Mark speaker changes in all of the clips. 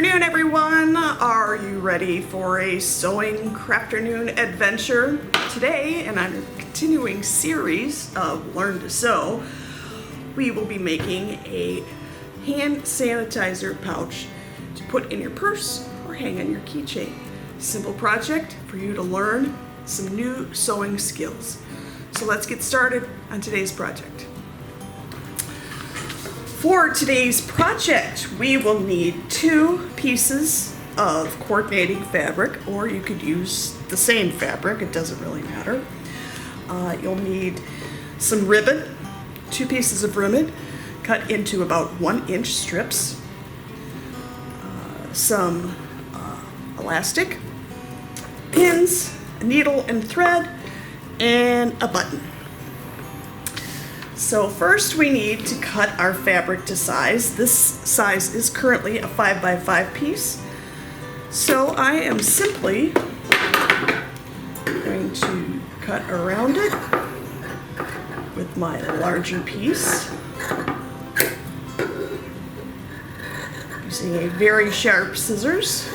Speaker 1: afternoon, everyone. Are you ready for a sewing CrafterNoon adventure? Today, in our continuing series of Learn to Sew, we will be making a hand sanitizer pouch to put in your purse or hang on your keychain. Simple project for you to learn some new sewing skills. So let's get started on today's project. For today's project, we will need 2 pieces of coordinating fabric, or you could use the same fabric, it doesn't really matter. You'll need some ribbon, 2 pieces of ribbon cut into about 1-inch strips, some elastic, pins, a needle and thread, and a button. So first we need to cut our fabric to size. This size is currently a 5x5 piece. So I am simply going to cut around it with my larger piece, using a very sharp scissors.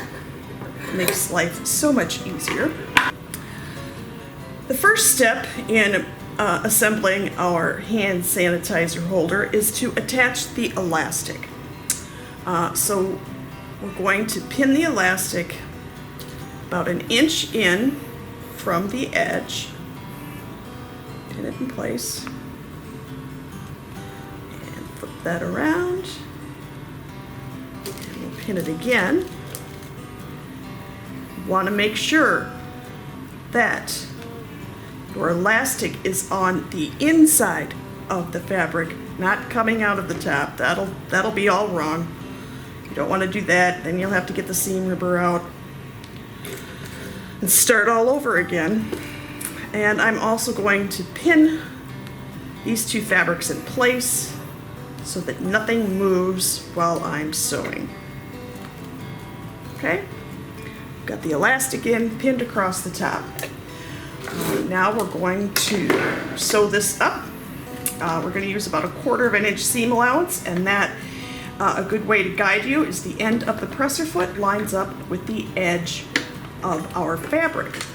Speaker 1: Makes life so much easier. The first step in assembling our hand sanitizer holder is to attach the elastic. So we're going to pin the elastic about 1 inch in from the edge, pin it in place, and flip that around, and we'll pin it again. You want to make sure that your elastic is on the inside of the fabric, not coming out of the top. That'll be all wrong. You don't want to do that, then you'll have to get the seam ribber out and start all over again. And I'm also going to pin these 2 fabrics in place so that nothing moves while I'm sewing. Okay? Got the elastic in, pinned across the top. Now we're going to sew this up. We're going to use about 1/4 inch seam allowance, and that a good way to guide you is the end of the presser foot lines up with the edge of our fabric.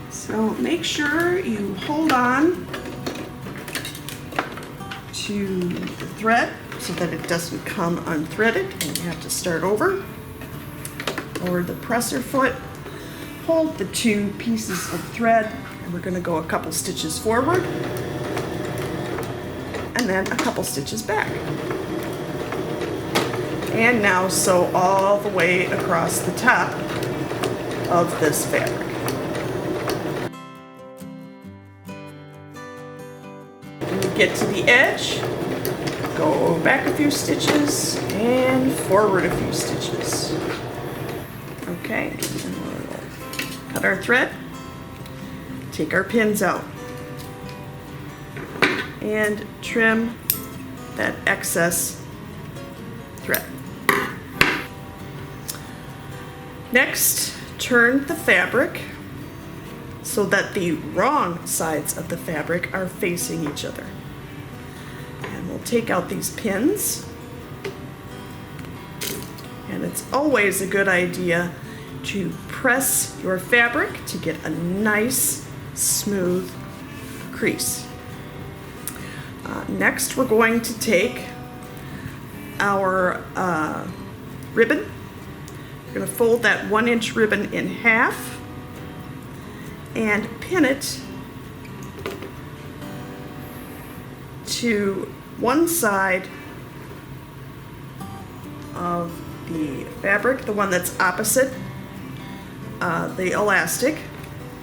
Speaker 1: So make sure you hold on to the thread so that it doesn't come unthreaded and you have to start over. Or the presser foot. Hold the 2 pieces of thread, and we're going to go a couple stitches forward and then a couple stitches back. And now sew all the way across the top of this fabric. When you get to the edge, go back a few stitches and forward a few stitches. Okay. Cut our thread, take our pins out, and trim that excess thread. Next, turn the fabric so that the wrong sides of the fabric are facing each other. And we'll take out these pins. And it's always a good idea to press your fabric to get a nice, smooth crease. Next, we're going to take our ribbon. We're going to fold that 1-inch ribbon in half and pin it to one side of the fabric, the one that's opposite the elastic,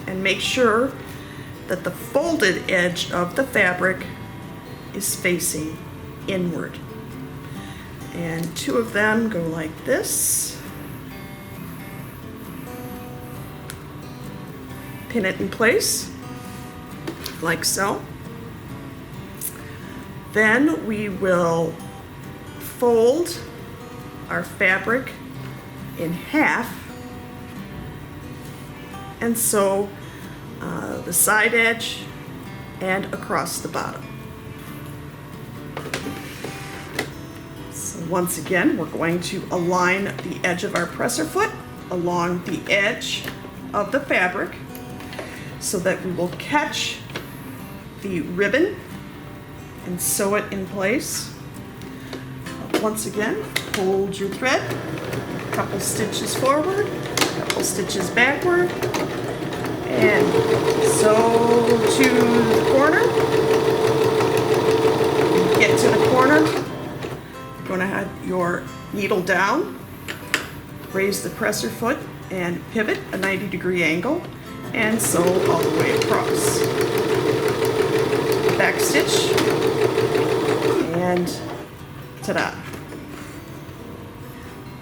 Speaker 1: and make sure that the folded edge of the fabric is facing inward. And 2 of them go like this. Pin it in place, like so. Then we will fold our fabric in half and sew the side edge and across the bottom. So So once again, we're going to align the edge of our presser foot along the edge of the fabric so that we will catch the ribbon and sew it in place. Once again, hold your thread, a couple stitches forward, a couple stitches backward, and sew to the corner. When you get to the corner, you're going to have your needle down, raise the presser foot, and pivot a 90-degree angle, and sew all the way across. Back stitch, and ta-da.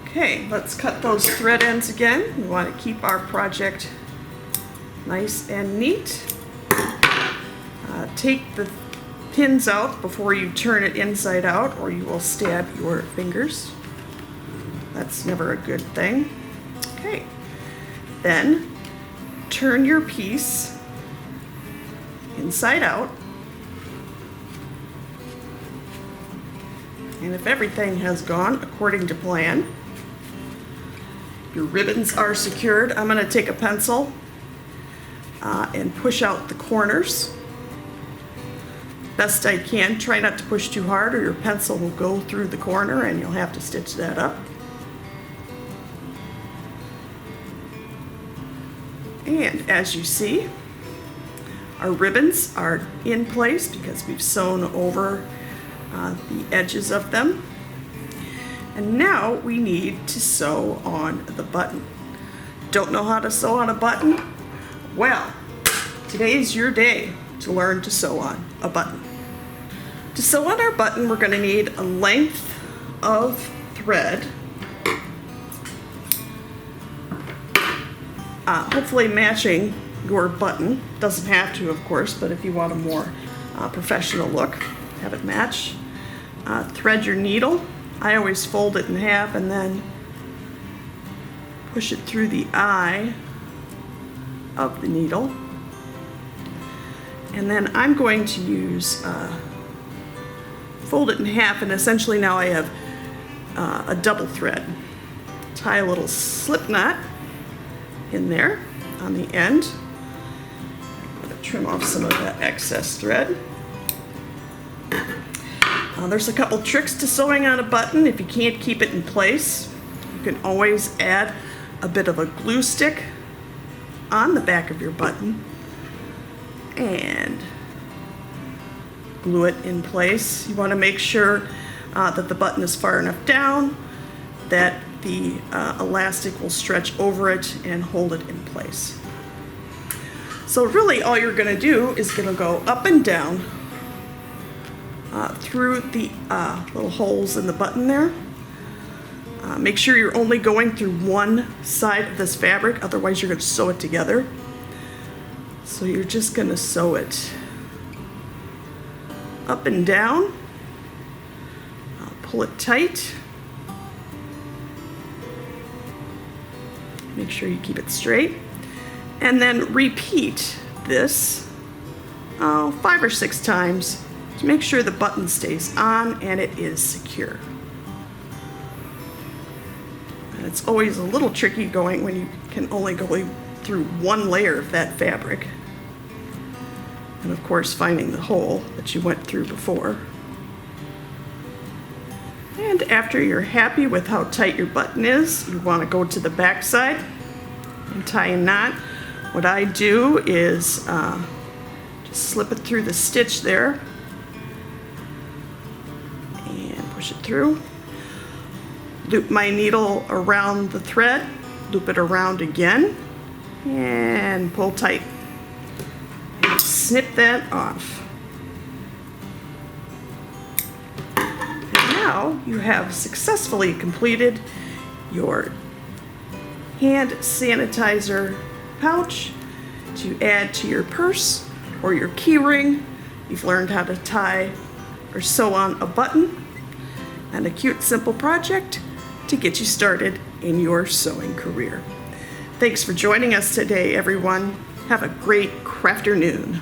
Speaker 1: Okay, let's cut those thread ends again. We want to keep our project nice and neat. Take the pins out before you turn it inside out, or you will stab your fingers. That's never a good thing. Okay, then turn your piece inside out. And if everything has gone according to plan, your ribbons are secured, I'm going to take a pencil and push out the corners best I can. Try not to push too hard or your pencil will go through the corner and you'll have to stitch that up. And as you see, our ribbons are in place because we've sewn over the edges of them. And now we need to sew on the button. Don't know how to sew on a button? Well, today's your day to learn to sew on a button. To sew on our button, we're going to need a length of thread, hopefully matching your button. Doesn't have to, of course, but if you want a more professional look, have it match. Thread your needle. I always fold it in half and then push it through the eye of the needle. And then I'm going to use, fold it in half, and essentially now I have a double thread. Tie a little slip knot in there on the end. I'm going to trim off some of that excess thread. There's a couple tricks to sewing on a button. If you can't keep it in place, you can always add a bit of a glue stick on the back of your button and glue it in place. You want to make sure that the button is far enough down that the elastic will stretch over it and hold it in place. So really all you're going to do is going to go up and down through the little holes in the button there. Make sure you're only going through one side of this fabric, otherwise you're going to sew it together. So you're just going to sew it up and down. Pull it tight. Make sure you keep it straight. And then repeat this 5 or 6 times to make sure the button stays on and it is secure. And it's always a little tricky going when you can only go through one layer of that fabric. And of course finding the hole that you went through before. And after you're happy with how tight your button is, you want to go to the back side and tie a knot. What I do is just slip it through the stitch there and push it through. Loop my needle around the thread, loop it around again, and pull tight. Snip that off. And now you have successfully completed your hand sanitizer pouch to add to your purse or your key ring. You've learned how to tie or sew on a button, and a cute, simple project to get you started in your sewing career. Thanks for joining us today, everyone. Have a great CrafterNoon.